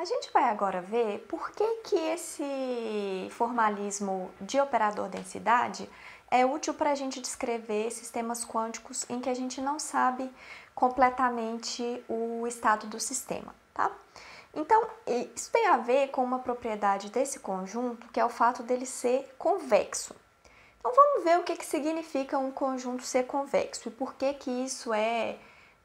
A gente vai agora ver por que esse formalismo de operador densidade é útil para a gente descrever sistemas quânticos em que a gente não sabe completamente o estado do sistema, tá? Então, isso tem a ver com uma propriedade desse conjunto, que é o fato dele ser convexo. Então, vamos ver o que significa um conjunto ser convexo e por que isso é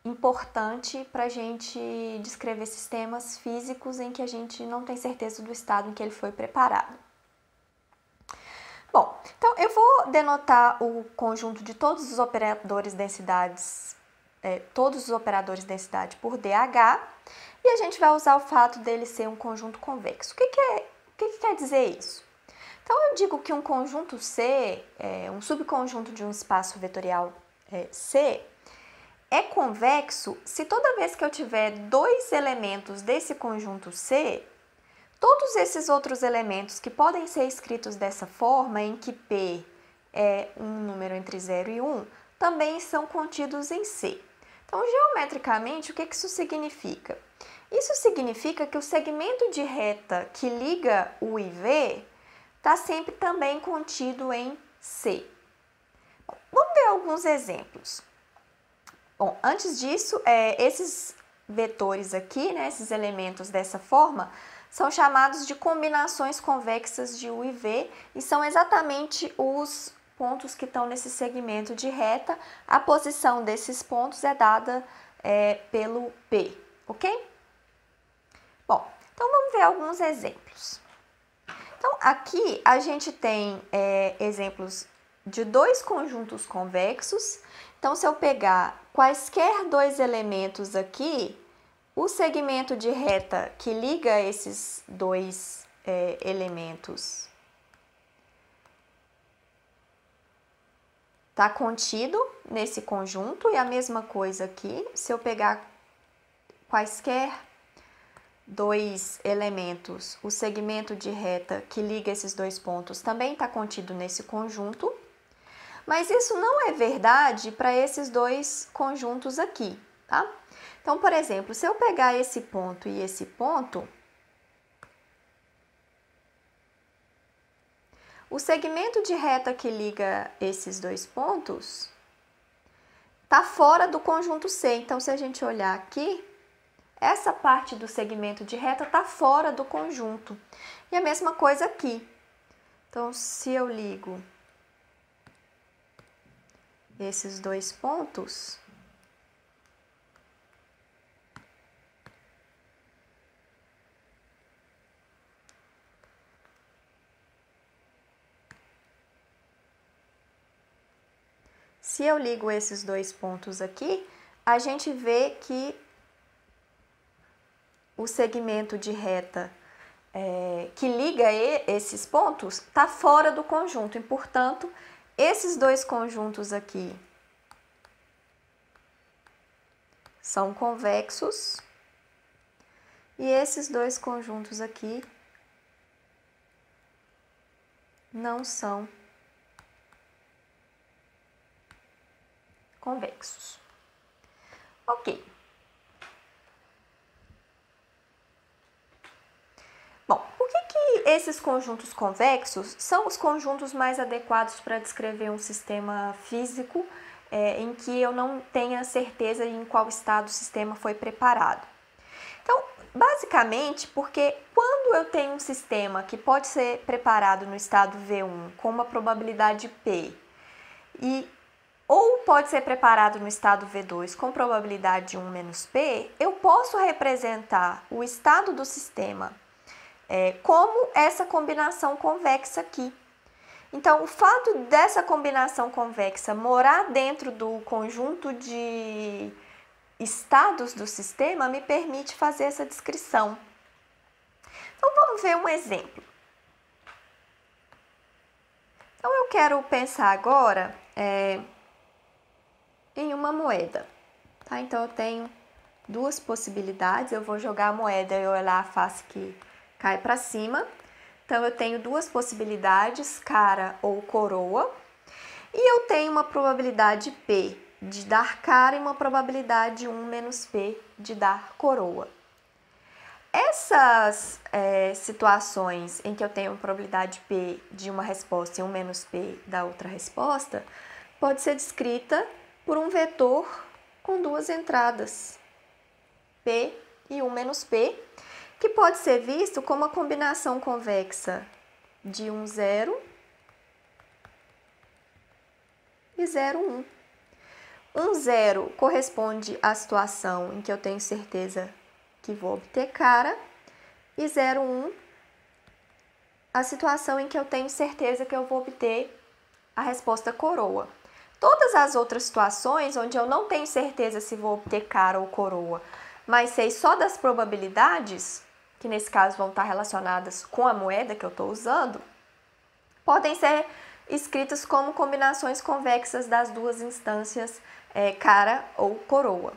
importante para a gente descrever sistemas físicos em que a gente não tem certeza do estado em que ele foi preparado. Bom, então eu vou denotar o conjunto de todos os operadores densidades, por DH, e a gente vai usar o fato dele ser um conjunto convexo. O que quer dizer isso? Então eu digo que um conjunto C, um subconjunto de um espaço vetorial C, é convexo se toda vez que eu tiver dois elementos desse conjunto C, todos esses outros elementos que podem ser escritos dessa forma, em que P é um número entre 0 e 1, também são contidos em C. Então, geometricamente, o que isso significa? Isso significa que o segmento de reta que liga U e V está sempre também contido em C. Vamos ver alguns exemplos. Bom, antes disso, esses vetores aqui, né, esses elementos dessa forma, são chamados de combinações convexas de U e V e são exatamente os pontos que estão nesse segmento de reta. A posição desses pontos é dada pelo P, ok? Bom, então vamos ver alguns exemplos. Então, aqui a gente tem exemplos de dois conjuntos convexos. Então, se eu pegar quaisquer dois elementos aqui, o segmento de reta que liga esses dois elementos está contido nesse conjunto, e a mesma coisa aqui, se eu pegar quaisquer dois elementos, o segmento de reta que liga esses dois pontos também está contido nesse conjunto, mas isso não é verdade para esses dois conjuntos aqui, tá? Então, por exemplo, se eu pegar esse ponto e esse ponto, o segmento de reta que liga esses dois pontos está fora do conjunto C. Então, se a gente olhar aqui, essa parte do segmento de reta está fora do conjunto. E a mesma coisa aqui. Então, se eu ligo esses dois pontos, aqui, a gente vê que o segmento de reta que liga esses pontos está fora do conjunto e, portanto, esses dois conjuntos aqui são convexos e esses dois conjuntos aqui não são convexos. Ok. Bom, por que esses conjuntos convexos são os conjuntos mais adequados para descrever um sistema físico em que eu não tenha certeza em qual estado o sistema foi preparado? Então, basicamente, porque quando eu tenho um sistema que pode ser preparado no estado V1 com uma probabilidade P ou pode ser preparado no estado V2 com probabilidade 1 menos P, eu posso representar o estado do sistema como essa combinação convexa aqui. Então, o fato dessa combinação convexa morar dentro do conjunto de estados do sistema me permite fazer essa descrição. Então, vamos ver um exemplo. Então, eu quero pensar agora em uma moeda. Tá? Então, eu tenho duas possibilidades. Eu vou jogar a moeda e olhar a face que cai para cima. Então, eu tenho duas possibilidades, cara ou coroa. E eu tenho uma probabilidade P de dar cara e uma probabilidade 1 menos P de dar coroa. Essas situações em que eu tenho probabilidade P de uma resposta e 1 menos P da outra resposta, pode ser descrita por um vetor com duas entradas, P e 1 menos P, que pode ser visto como a combinação convexa de 1, 0 e 0, 1. 1, 0 corresponde à situação em que eu tenho certeza que vou obter cara, e 0, 1 a situação em que eu tenho certeza que eu vou obter a resposta coroa. Todas as outras situações onde eu não tenho certeza se vou obter cara ou coroa, mas sei só das probabilidades, que nesse caso vão estar relacionadas com a moeda que eu estou usando, podem ser escritas como combinações convexas das duas instâncias cara ou coroa.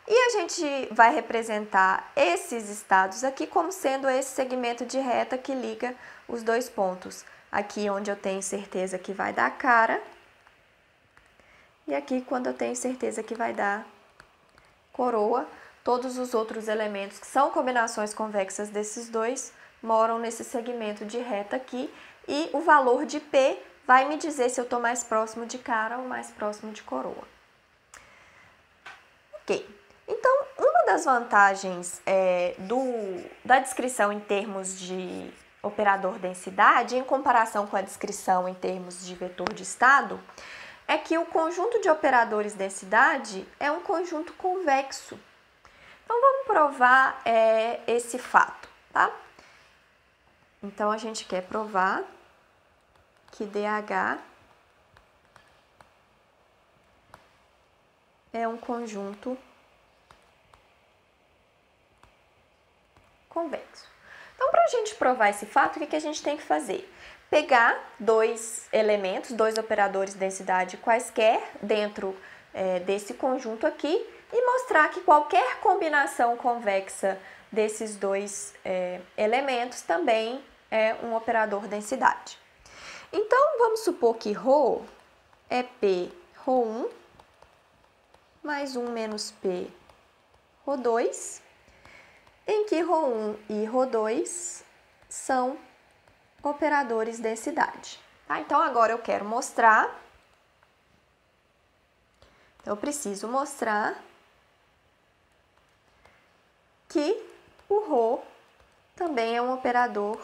E a gente vai representar esses estados aqui como sendo esse segmento de reta que liga os dois pontos. Aqui onde eu tenho certeza que vai dar cara, e aqui quando eu tenho certeza que vai dar coroa. Todos os outros elementos que são combinações convexas desses dois moram nesse segmento de reta aqui, e o valor de P vai me dizer se eu estou mais próximo de cara ou mais próximo de coroa. Ok, então uma das vantagens da descrição em termos de operador densidade, em comparação com a descrição em termos de vetor de estado, é que o conjunto de operadores densidade é um conjunto convexo. Então, vamos provar esse fato, tá? Então, a gente quer provar que DH é um conjunto convexo. Então, para a gente provar esse fato, o que a gente tem que fazer? Pegar dois elementos, dois operadores de densidade quaisquer dentro desse conjunto aqui e mostrar que qualquer combinação convexa desses dois elementos também é um operador densidade. Então, vamos supor que ρ é P ρ1 mais 1 menos P ρ2, em que ρ1 e ρ2 são operadores densidade. Tá? Então, agora eu quero mostrar, eu preciso mostrar que o ρ também é um operador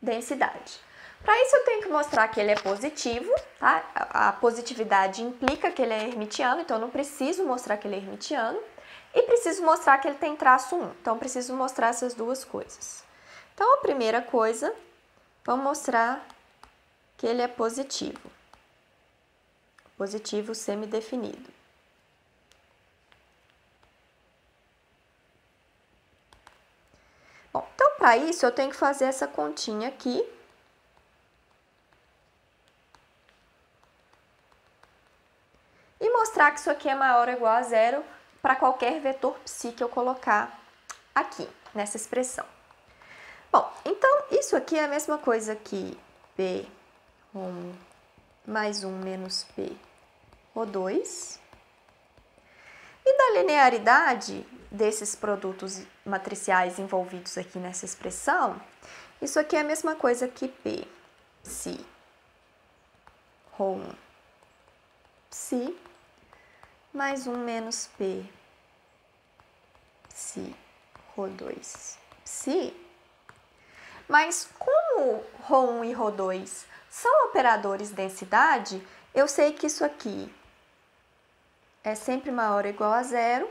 densidade. Para isso, eu tenho que mostrar que ele é positivo, tá? A positividade implica que ele é hermitiano, então eu não preciso mostrar que ele é hermitiano, e preciso mostrar que ele tem traço 1, então preciso mostrar essas duas coisas. Então, a primeira coisa, vamos mostrar que ele é positivo semidefinido. Bom, então, para isso, eu tenho que fazer essa continha aqui. E mostrar que isso aqui é maior ou igual a zero para qualquer vetor psi que eu colocar aqui, nessa expressão. Bom, então, isso aqui é a mesma coisa que P ρ1 mais 1 menos P ρ2. E da linearidade desses produtos matriciais envolvidos aqui nessa expressão, isso aqui é a mesma coisa que P psi ρ1 psi mais 1 menos P psi ρ2 psi. Mas como ρ1 e ρ2 são operadores de densidade, eu sei que isso aqui é sempre maior ou igual a zero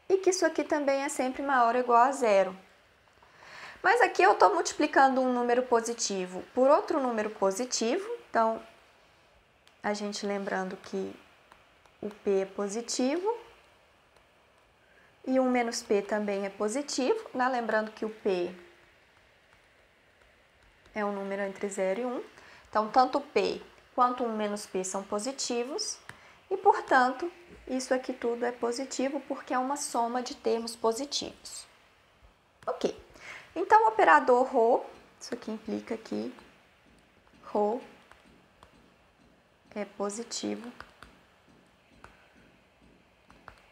e que isso aqui também é sempre maior ou igual a zero. Mas aqui eu estou multiplicando um número positivo por outro número positivo, então a gente lembrando que o P é positivo e 1 menos P também é positivo, né? Lembrando que o P é um número entre 0 e 1. Então, tanto P quanto 1 menos P são positivos e, portanto, isso aqui tudo é positivo porque é uma soma de termos positivos. Ok. Então, o operador ρ, isso aqui implica que ρ é positivo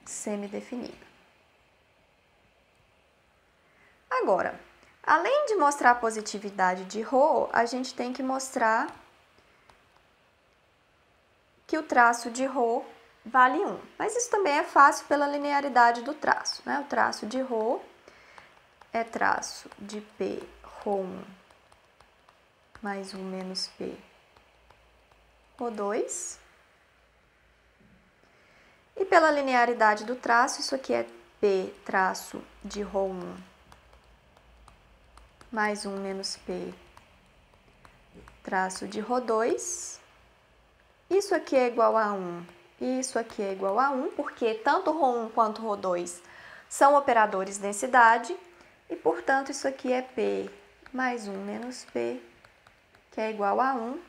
semidefinido. Agora, além de mostrar a positividade de ρ, a gente tem que mostrar que o traço de ρ vale 1. Mas isso também é fácil pela linearidade do traço, né? O traço de ρ é traço de P ρ1 mais 1 menos P ρ2. E pela linearidade do traço, isso aqui é P traço de ρ1 mais 1 menos P traço de ρ2. Isso aqui é igual a 1 e isso aqui é igual a 1, porque tanto ρ1 quanto ρ2 são operadores de densidade, e, portanto, isso aqui é P mais 1 menos P, que é igual a 1,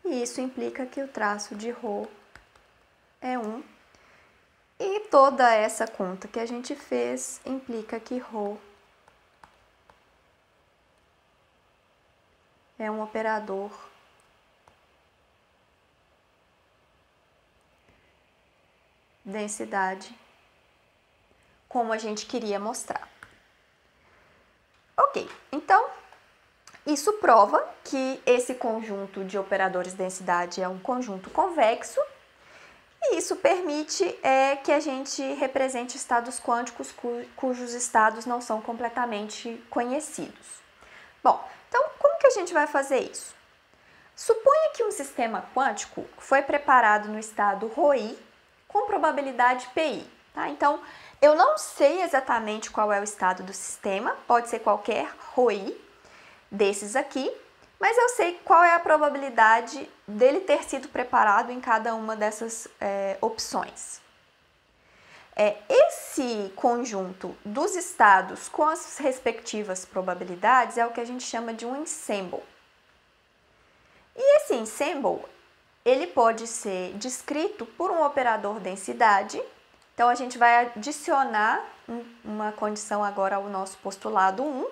e isso implica que o traço de ρ é 1. E toda essa conta que a gente fez implica que ρ é um operador densidade, como a gente queria mostrar. Ok, então isso prova que esse conjunto de operadores de densidade é um conjunto convexo, e isso permite que a gente represente estados quânticos cujos estados não são completamente conhecidos. Bom, então como que a gente vai fazer isso? Suponha que um sistema quântico foi preparado no estado ρi com probabilidade pi. Tá? Então, eu não sei exatamente qual é o estado do sistema, pode ser qualquer ρi desses aqui, mas eu sei qual é a probabilidade dele ter sido preparado em cada uma dessas opções. Esse conjunto dos estados com as respectivas probabilidades é o que a gente chama de um ensemble. E esse ensemble, ele pode ser descrito por um operador densidade. Então, a gente vai adicionar uma condição agora ao nosso postulado 1,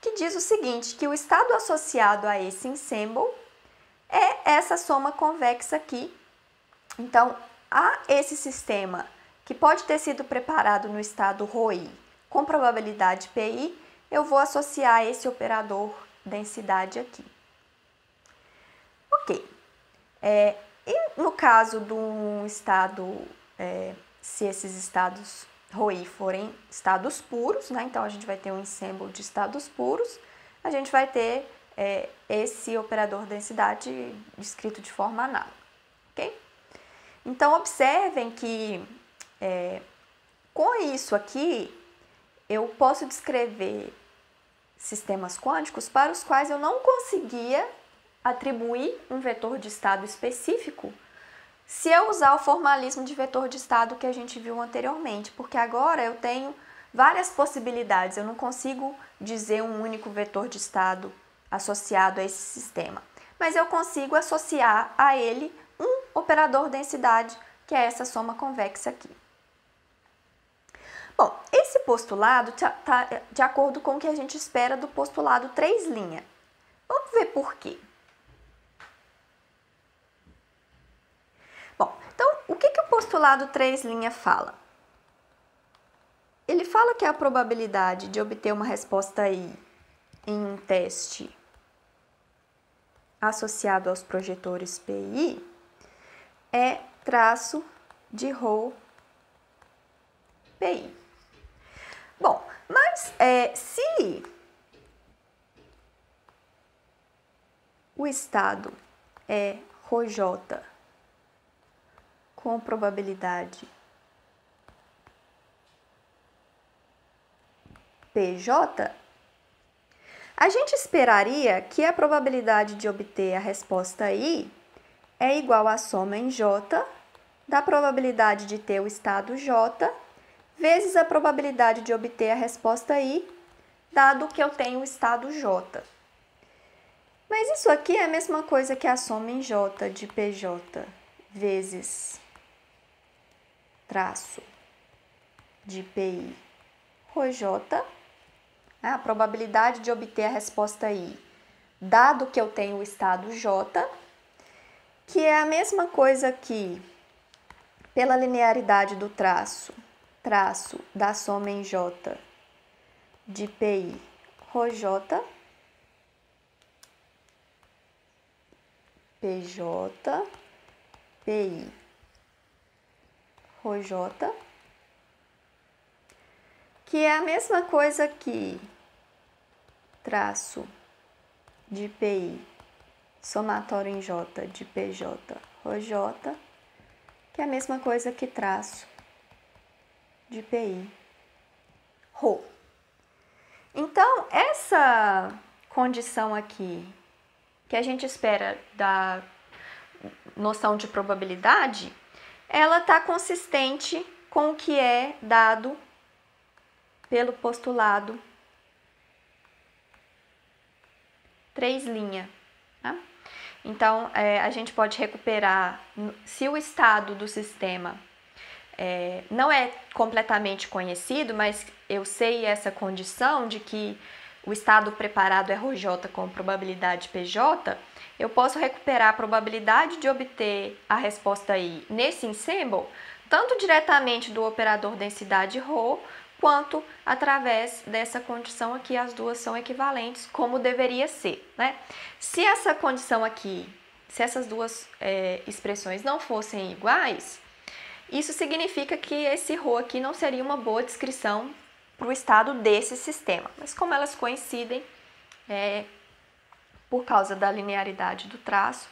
que diz o seguinte, que o estado associado a esse ensemble é essa soma convexa aqui. Então, a esse sistema que pode ter sido preparado no estado ρi com probabilidade pi, eu vou associar esse operador densidade aqui. Ok. E no caso de um estado, se esses estados ρi forem estados puros, né? Então a gente vai ter um ensemble de estados puros, a gente vai ter esse operador densidade descrito de forma análoga. Ok? Então observem que com isso aqui eu posso descrever sistemas quânticos para os quais eu não conseguia atribuir um vetor de estado específico se eu usar o formalismo de vetor de estado que a gente viu anteriormente, porque agora eu tenho várias possibilidades, eu não consigo dizer um único vetor de estado associado a esse sistema, mas eu consigo associar a ele um operador densidade, que é essa soma convexa aqui. Bom, esse postulado está de acordo com o que a gente espera do postulado 3'. Vamos ver por quê. Bom, então, o que o postulado 3' fala? Ele fala que a probabilidade de obter uma resposta I em um teste associado aos projetores PI é traço de ρ PI. Bom, mas se o estado é ρj com probabilidade PJ, a gente esperaria que a probabilidade de obter a resposta I é igual à soma em J da probabilidade de ter o estado J vezes a probabilidade de obter a resposta I, dado que eu tenho o estado J. Mas isso aqui é a mesma coisa que a soma em J de PJ vezes traço de PI ρj, a probabilidade de obter a resposta I, dado que eu tenho o estado J, que é a mesma coisa que, pela linearidade do traço da soma em J de PI ρJ, PJ, PI ρJ, que é a mesma coisa que traço de PI somatório em J de PJ ρJ, que é a mesma coisa que traço de PI ρ. Então, essa condição aqui, que a gente espera da noção de probabilidade, ela está consistente com o que é dado pelo postulado 3'. Tá? Então, a gente pode recuperar, se o estado do sistema não é completamente conhecido, mas eu sei essa condição de que o estado preparado é ρJ com probabilidade PJ, eu posso recuperar a probabilidade de obter a resposta I nesse ensemble, tanto diretamente do operador densidade ρ, quanto através dessa condição aqui, as duas são equivalentes, como deveria ser, né? Se essa condição aqui, se essas duas expressões não fossem iguais, isso significa que esse ρ aqui não seria uma boa descrição para o estado desse sistema. Mas como elas coincidem, por causa da linearidade do traço,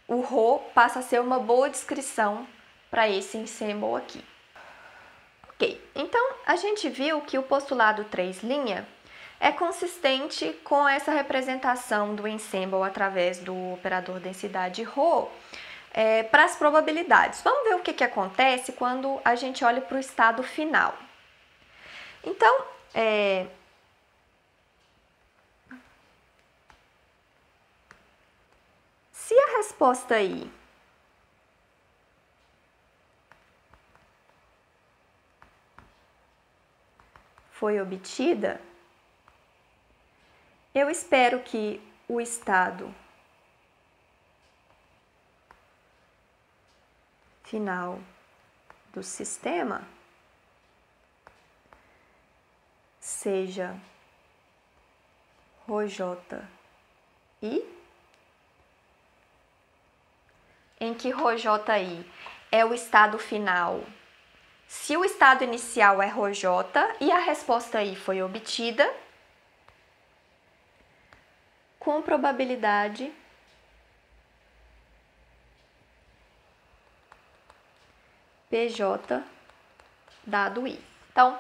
o ρ passa a ser uma boa descrição para esse ensemble aqui. Ok, então a gente viu que o postulado 3' é consistente com essa representação do ensemble através do operador densidade ρ para as probabilidades. Vamos ver o que acontece quando a gente olha para o estado final. Então, se a resposta I foi obtida, eu espero que o estado final do sistema seja ρJI, em que ρJI é o estado final se o estado inicial é ρJ e a resposta I foi obtida, com probabilidade PJ dado I. Então,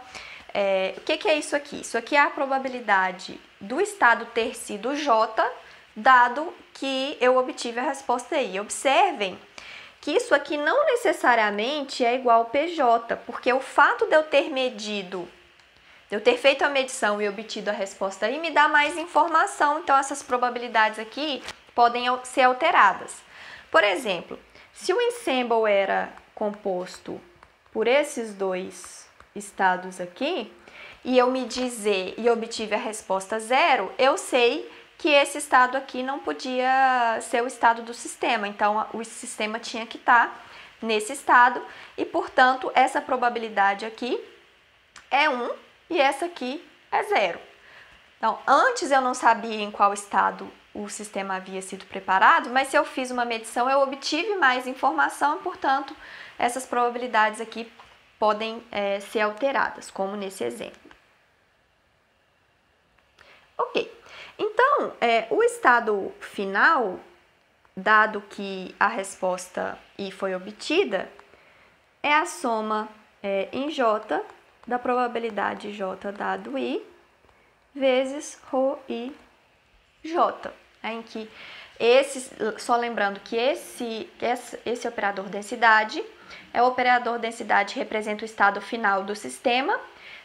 o que é isso aqui? Isso aqui é a probabilidade do estado ter sido J, dado que eu obtive a resposta I. Observem que isso aqui não necessariamente é igual ao PJ, porque o fato de eu ter medido, de eu ter feito a medição e obtido a resposta I, me dá mais informação, então essas probabilidades aqui podem ser alteradas. Por exemplo, se o ensemble era composto por esses dois estados aqui, e eu medi Z e obtive a resposta 0, eu sei que esse estado aqui não podia ser o estado do sistema, então o sistema tinha que estar nesse estado e, portanto, essa probabilidade aqui é 1 e essa aqui é 0. Então, antes eu não sabia em qual estado o sistema havia sido preparado, mas se eu fiz uma medição, eu obtive mais informação e, portanto, essas probabilidades aqui podem ser alteradas, como nesse exemplo. Ok, então, o estado final, dado que a resposta I foi obtida, é a soma em J da probabilidade J dado I vezes ρI J, em que só lembrando que esse operador densidade é o operador densidade que representa o estado final do sistema,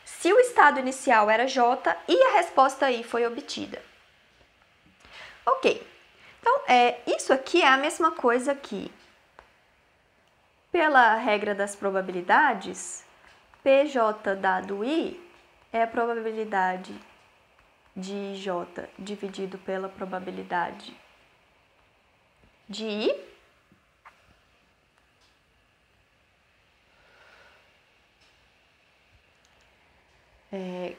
se o estado inicial era J e a resposta I foi obtida. Ok, então isso aqui é a mesma coisa que, pela regra das probabilidades, PJ dado I é a probabilidade de J dividido pela probabilidade de I.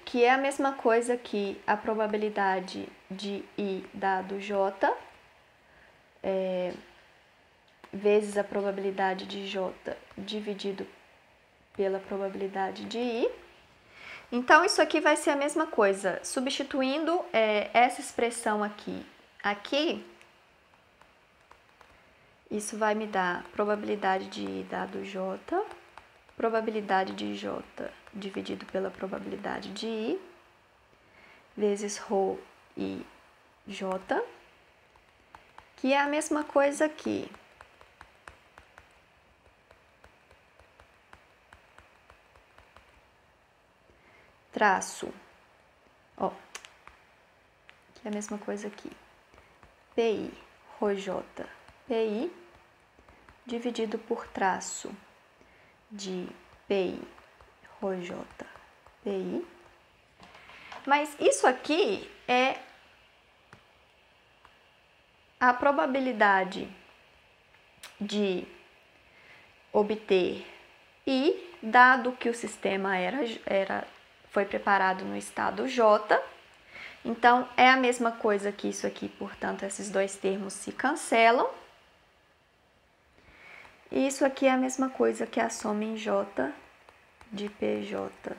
que é a mesma coisa que a probabilidade de I dado J, vezes a probabilidade de J dividido pela probabilidade de I. Então, isso aqui vai ser a mesma coisa, substituindo essa expressão aqui, isso vai me dar probabilidade de I dado J, probabilidade de J dividido pela probabilidade de I, vezes ρ e J, que é a mesma coisa aqui. Traço, que é a mesma coisa aqui, PI, ρJ, PI, dividido por traço de PI, ρJ, PI. Mas isso aqui é a probabilidade de obter I, dado que o sistema foi preparado no estado J. Então, é a mesma coisa que isso aqui, portanto, esses dois termos se cancelam. E isso aqui é a mesma coisa que a soma em J de PJ,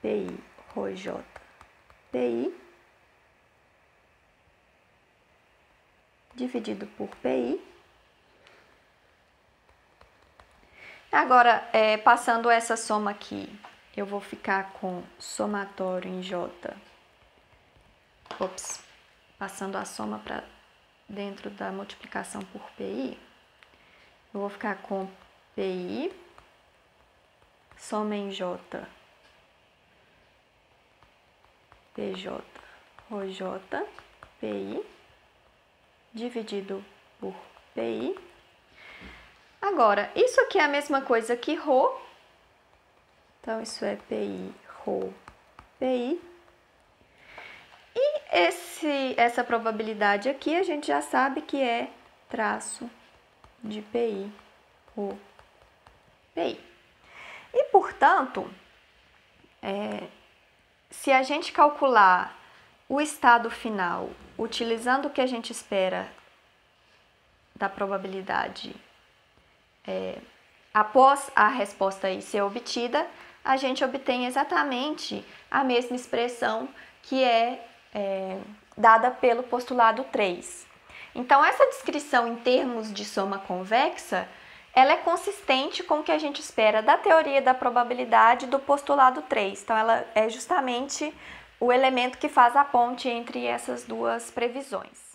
PI, ρJ, PI, dividido por PI. Agora, passando essa soma aqui, eu vou ficar com somatório em J. Passando a soma para dentro da multiplicação por PI, eu vou ficar com PI, soma em J, PJ, ρJ, PI, dividido por PI. Agora, isso aqui é a mesma coisa que ρ, então isso é PI, ρ, PI. E essa probabilidade aqui a gente já sabe que é traço de PI, ρ, PI. E, portanto, se a gente calcular o estado final utilizando o que a gente espera da probabilidade após a resposta I ser obtida, a gente obtém exatamente a mesma expressão que é dada pelo postulado 3. Então, essa descrição em termos de soma convexa, ela é consistente com o que a gente espera da teoria da probabilidade do postulado 3. Então, ela é justamente o elemento que faz a ponte entre essas duas previsões.